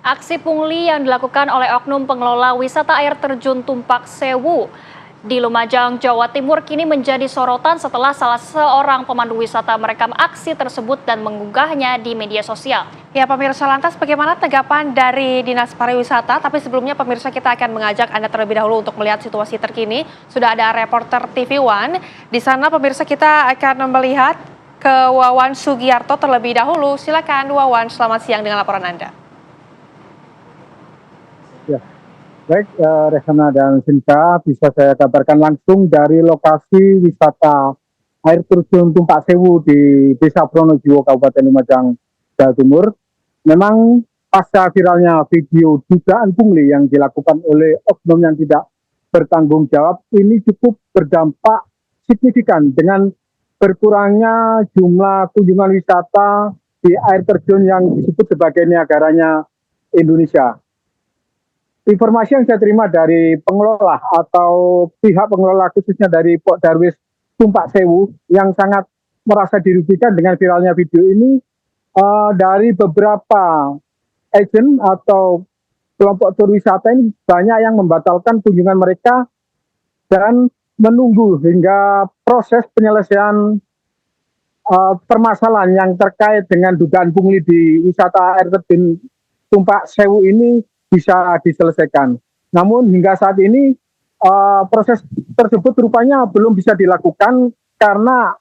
Aksi pungli yang dilakukan oleh oknum pengelola wisata air terjun Tumpak Sewu di Lumajang, Jawa Timur kini menjadi sorotan setelah salah seorang pemandu wisata merekam aksi tersebut dan mengunggahnya di media sosial. Ya pemirsa, lantas bagaimana tanggapan dari Dinas Pariwisata? Tapi sebelumnya pemirsa, kita akan mengajak Anda terlebih dahulu untuk melihat situasi terkini. Sudah ada reporter TV One. Di sana pemirsa, kita akan melihat ke Wawan Sugiarto terlebih dahulu. Silakan Wawan, selamat siang dengan laporan Anda. Ya, baik Rehana dan Sinta, bisa saya kabarkan langsung dari lokasi wisata air terjun Tumpak Sewu di Desa Pronojiwo, Kabupaten Lumajang, Jawa Timur. Memang pasca viralnya video dugaan pungli yang dilakukan oleh oknum yang tidak bertanggung jawab ini cukup berdampak signifikan dengan berkurangnya jumlah kunjungan wisata di air terjun yang disebut sebagai Niagaranya Indonesia. Informasi yang saya terima dari pengelola atau pihak pengelola khususnya dari Pok Darwis Tumpak Sewu yang sangat merasa dirugikan dengan viralnya video ini, dari beberapa agen atau kelompok tur wisata ini banyak yang membatalkan kunjungan mereka dan menunggu hingga proses penyelesaian permasalahan yang terkait dengan dugaan pungli di wisata air terjun Tumpak Sewu ini bisa diselesaikan. Namun hingga saat ini proses tersebut rupanya belum bisa dilakukan karena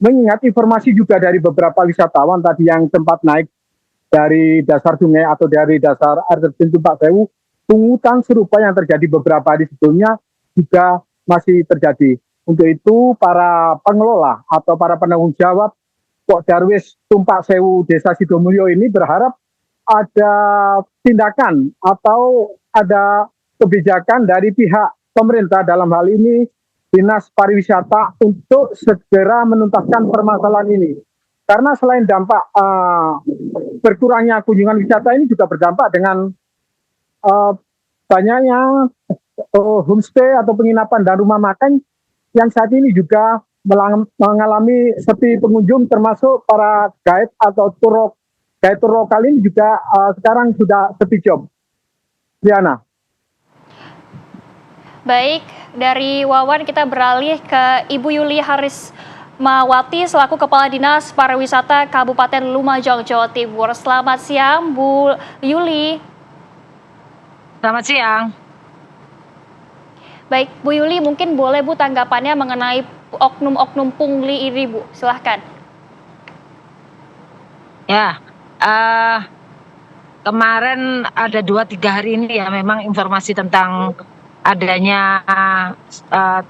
mengingat informasi juga dari beberapa wisatawan tadi yang sempat naik dari dasar sungai atau dari dasar air terjun Tumpak Sewu, pungutan serupa yang terjadi beberapa hari sebelumnya juga masih terjadi. Untuk itu para pengelola atau para penanggung jawab Pok Darwis Tumpak Sewu Desa Sidomulyo ini berharap ada tindakan atau ada kebijakan dari pihak pemerintah, dalam hal ini Dinas Pariwisata, untuk segera menuntaskan permasalahan ini. Karena selain dampak berkurangnya kunjungan wisata ini juga berdampak dengan banyaknya homestay atau penginapan dan rumah makan yang saat ini juga mengalami sepi pengunjung, termasuk para guide atau guide tour lokal ini juga sekarang sudah sepi job. Diana. Baik, dari Wawan kita beralih ke Ibu Yuli Harismawati selaku Kepala Dinas Pariwisata Kabupaten Lumajang, Jawa Timur. Selamat siang, Bu Yuli. Selamat siang. Baik, Bu Yuli, mungkin boleh Bu tanggapannya mengenai oknum-oknum pungli ini, Bu. Silahkan. Ya, kemarin ada 2-3 hari ini ya memang informasi tentang adanya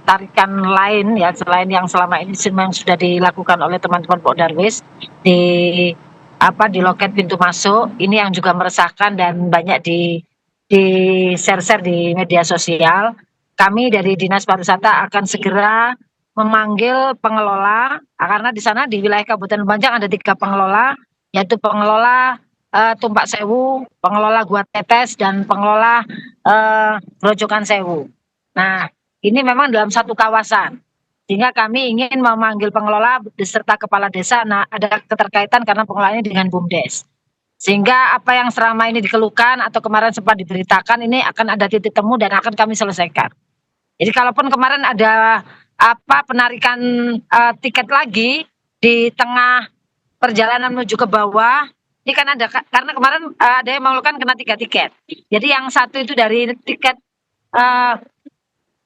tarikan lain ya selain yang selama ini memang sudah dilakukan oleh teman-teman Pok Darwis di loket pintu masuk. Ini yang juga meresahkan dan banyak di share-share di media sosial. Kami dari Dinas Pariwisata akan segera memanggil pengelola, karena di sana di wilayah Kabupaten Lumajang ada 3 pengelola, yaitu pengelola Tumpak Sewu, pengelola Gua Tetes, dan pengelola Grojogan Sewu. Nah, ini memang dalam satu kawasan, sehingga kami ingin memanggil pengelola beserta kepala desa. Nah, ada keterkaitan karena pengelolanya dengan BUMDes, sehingga apa yang selama ini dikeluhkan atau kemarin sempat diberitakan ini akan ada titik temu dan akan kami selesaikan. Jadi kalaupun kemarin ada penarikan tiket lagi di tengah perjalanan menuju ke bawah, ini kan ada, karena kemarin ada yang mengeluhkan kena 3 tiket. Jadi yang satu itu dari tiket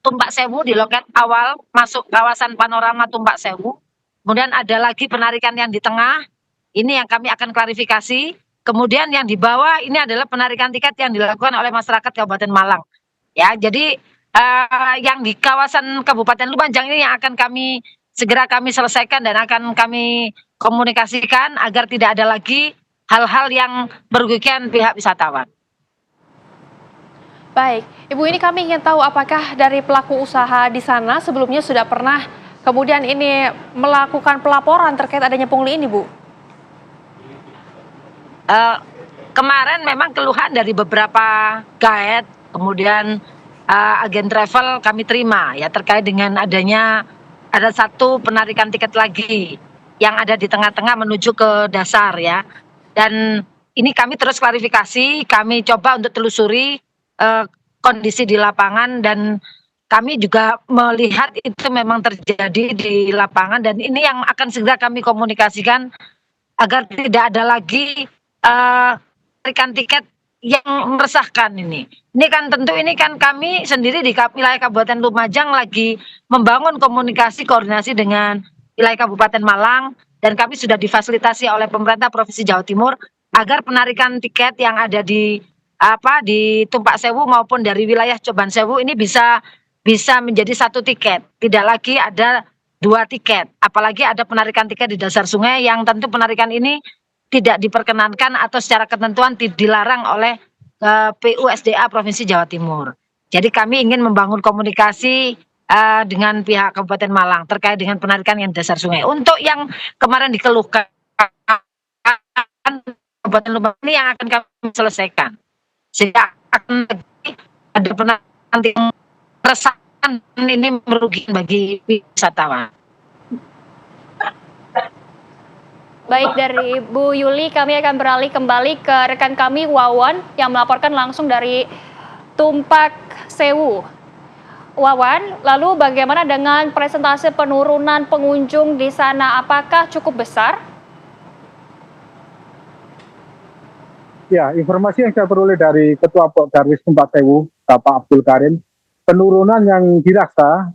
Tumpak Sewu di loket awal masuk kawasan panorama Tumpak Sewu. Kemudian ada lagi penarikan yang di tengah, ini yang kami akan klarifikasi. Kemudian yang di bawah ini adalah penarikan tiket yang dilakukan oleh masyarakat Kabupaten Malang. Ya, jadi yang di kawasan Kabupaten Lumajang ini yang akan segera kami selesaikan dan akan kami komunikasikan agar tidak ada lagi hal-hal yang merugikan pihak wisatawan. Baik, Ibu, ini kami ingin tahu apakah dari pelaku usaha di sana sebelumnya sudah pernah kemudian ini melakukan pelaporan terkait adanya pungli ini, Bu? Kemarin memang keluhan dari beberapa guide, kemudian agen travel kami terima ya terkait dengan adanya ada satu penarikan tiket lagi yang ada di tengah-tengah menuju ke dasar ya. Dan ini kami terus klarifikasi, kami coba untuk telusuri kondisi di lapangan, dan kami juga melihat itu memang terjadi di lapangan, dan ini yang akan segera kami komunikasikan agar tidak ada lagi tarikan tiket yang meresahkan ini. Ini kan tentu ini kan kami sendiri di wilayah Kabupaten Lumajang lagi membangun komunikasi koordinasi dengan wilayah Kabupaten Malang, dan kami sudah difasilitasi oleh pemerintah Provinsi Jawa Timur agar penarikan tiket yang ada di Tumpak Sewu maupun dari wilayah Coban Sewu ini bisa menjadi satu tiket, tidak lagi ada dua tiket, apalagi ada penarikan tiket di dasar sungai yang tentu penarikan ini tidak diperkenankan atau secara ketentuan dilarang oleh PUSDA Provinsi Jawa Timur. Jadi kami ingin membangun komunikasi dengan pihak Kabupaten Malang terkait dengan penarikan yang dasar sungai. Untuk yang kemarin dikeluhkan Kabupaten Lumajang ini yang akan kami selesaikan, sehingga akan ada penarikan yang meresahkan, ini merugikan bagi wisatawan. Baik, dari Bu Yuli kami akan beralih kembali ke rekan kami Wawan yang melaporkan langsung dari Tumpak Sewu. Wawan, lalu bagaimana dengan presentase penurunan pengunjung di sana? Apakah cukup besar? Ya, informasi yang saya peroleh dari Ketua Pok Darwis Tumpak Sewu, Bapak Abdul Karim, penurunan yang dirasa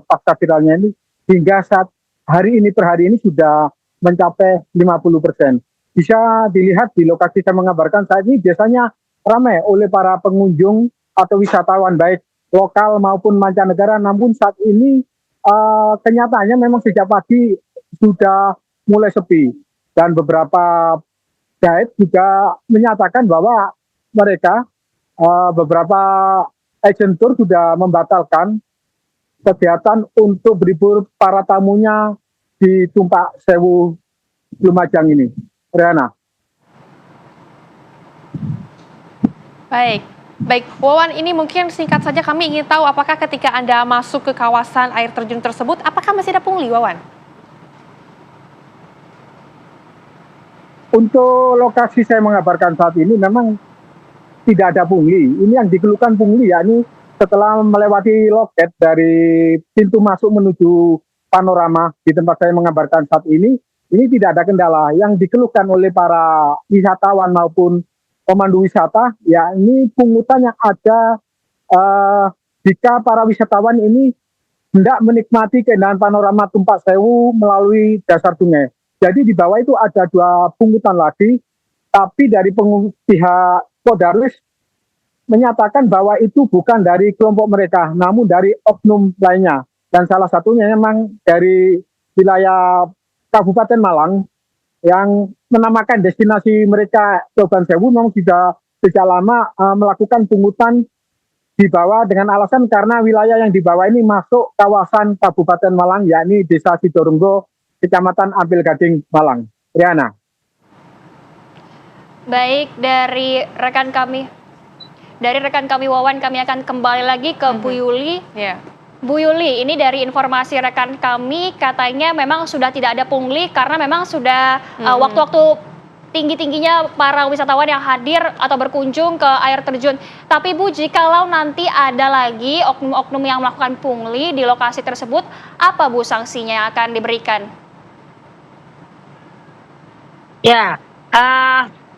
pasca viralnya ini hingga saat hari ini per hari ini sudah mencapai 50%. Bisa dilihat di lokasi saya mengabarkan saat ini biasanya ramai oleh para pengunjung atau wisatawan baik lokal maupun mancanegara, namun saat ini kenyataannya memang sejak pagi sudah mulai sepi, dan beberapa guide juga menyatakan bahwa mereka beberapa agent tour sudah membatalkan kegiatan untuk berlibur para tamunya di Tumpak Sewu Lumajang ini. Riana. Baik, Wawan, ini mungkin singkat saja kami ingin tahu apakah ketika Anda masuk ke kawasan air terjun tersebut, apakah masih ada pungli, Wawan? Untuk lokasi saya mengabarkan saat ini memang tidak ada pungli. Ini yang dikeluhkan pungli, yakni setelah melewati loket dari pintu masuk menuju panorama di tempat saya mengabarkan saat ini tidak ada kendala. Yang dikeluhkan oleh para wisatawan maupun pemandu wisata, yakni pungutan yang ada jika para wisatawan ini hendak menikmati keindahan panorama Tumpak Sewu melalui dasar sungai. Jadi di bawah itu ada dua pungutan lagi, tapi dari pihak Podarwis menyatakan bahwa itu bukan dari kelompok mereka, namun dari oknum lainnya. Dan salah satunya memang dari wilayah Kabupaten Malang yang menamakan destinasi mereka Coban Sewu, memang sudah sejak lama melakukan pungutan di bawah dengan alasan karena wilayah yang di bawah ini masuk kawasan Kabupaten Malang, yakni Desa Sidorenggo, Kecamatan Ampil Gading, Malang. Riana. Baik, dari rekan kami Wawan, kami akan kembali lagi ke Bu Yuli. Ya. Bu Yuli, ini dari informasi rekan kami katanya memang sudah tidak ada pungli karena memang sudah waktu-waktu tinggi-tingginya para wisatawan yang hadir atau berkunjung ke air terjun. Tapi Bu, jikalau nanti ada lagi oknum-oknum yang melakukan pungli di lokasi tersebut, apa Bu sanksinya yang akan diberikan? Ya,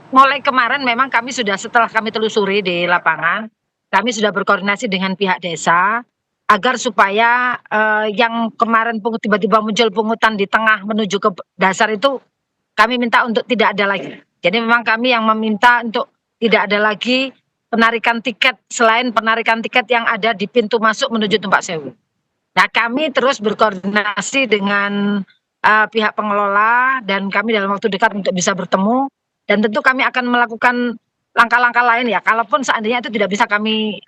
mulai kemarin memang kami sudah, setelah kami telusuri di lapangan, kami sudah berkoordinasi dengan pihak desa agar supaya yang kemarin tiba-tiba muncul pungutan di tengah menuju ke dasar itu kami minta untuk tidak ada lagi. Jadi memang kami yang meminta untuk tidak ada lagi penarikan tiket selain penarikan tiket yang ada di pintu masuk menuju Tumpak Sewu. Nah, kami terus berkoordinasi dengan pihak pengelola dan kami dalam waktu dekat untuk bisa bertemu, dan tentu kami akan melakukan langkah-langkah lain ya. Kalaupun seandainya itu tidak bisa kami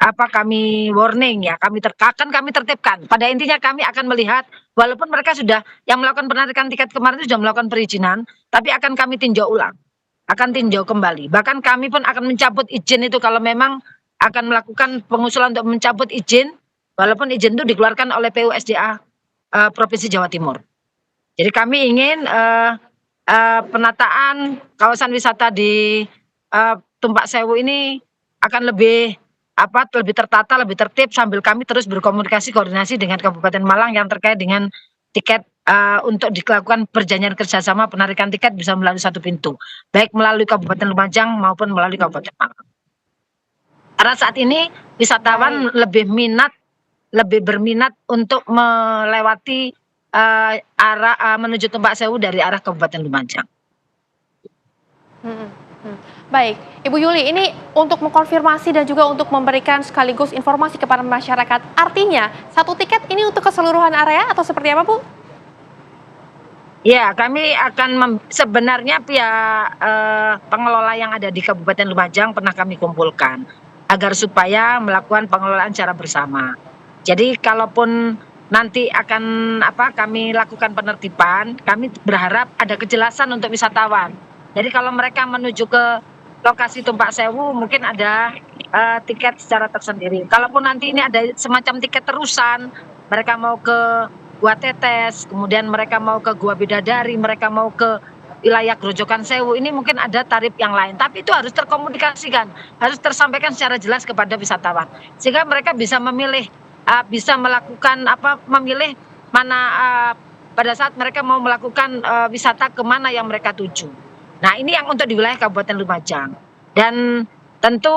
warning ya, kami tertibkan. Pada intinya kami akan melihat walaupun mereka sudah yang melakukan penarikan tiket kemarin itu sudah melakukan perizinan, tapi akan kami tinjau ulang, akan tinjau kembali. Bahkan kami pun akan mencabut izin itu kalau memang akan melakukan pengusulan untuk mencabut izin, walaupun izin itu dikeluarkan oleh PUSDA Provinsi Jawa Timur. Jadi kami ingin penataan kawasan wisata di Tumpak Sewu ini akan lebih lebih tertata, lebih tertib sambil kami terus berkomunikasi koordinasi dengan Kabupaten Malang yang terkait dengan tiket untuk dilakukan perjanjian kerjasama penarikan tiket bisa melalui satu pintu, baik melalui Kabupaten Lumajang maupun melalui Kabupaten Malang. Karena saat ini wisatawan lebih berminat untuk melewati arah menuju Tumpak Sewu dari arah Kabupaten Lumajang. Baik, Ibu Yuli, ini untuk mengkonfirmasi dan juga untuk memberikan sekaligus informasi kepada masyarakat. Artinya, satu tiket ini untuk keseluruhan area atau seperti apa, Bu? Ya, kami akan sebenarnya pihak pengelola yang ada di Kabupaten Lumajang pernah kami kumpulkan agar supaya melakukan pengelolaan secara bersama. Jadi kalaupun nanti akan kami lakukan penertiban, kami berharap ada kejelasan untuk wisatawan. Jadi kalau mereka menuju ke lokasi Tumpak Sewu mungkin ada tiket secara tersendiri. Kalaupun nanti ini ada semacam tiket terusan, mereka mau ke Gua Tetes, kemudian mereka mau ke Gua Bidadari, mereka mau ke wilayah Grojogan Sewu, ini mungkin ada tarif yang lain. Tapi itu harus terkomunikasikan, harus tersampaikan secara jelas kepada wisatawan, sehingga mereka bisa memilih, bisa melakukan memilih mana pada saat mereka mau melakukan wisata kemana yang mereka tuju. Nah, ini yang untuk di wilayah Kabupaten Lumajang. Dan tentu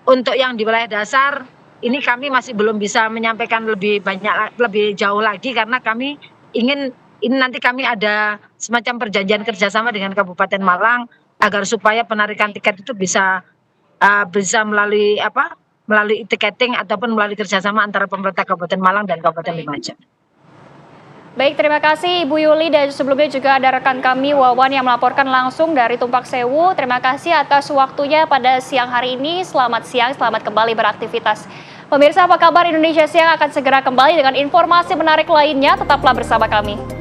untuk yang di wilayah dasar, ini kami masih belum bisa menyampaikan lebih jauh lagi karena kami ingin ini nanti kami ada semacam perjanjian kerjasama dengan Kabupaten Malang agar supaya penarikan tiket itu bisa melalui melalui tiketing ataupun melalui kerjasama antara pemerintah Kabupaten Malang dan Kabupaten Lumajang. Baik, terima kasih Ibu Yuli, dan sebelumnya juga ada rekan kami Wawan yang melaporkan langsung dari Tumpak Sewu. Terima kasih atas waktunya pada siang hari ini. Selamat siang, selamat kembali beraktivitas. Pemirsa, apa kabar? Indonesia Siang akan segera kembali dengan informasi menarik lainnya. Tetaplah bersama kami.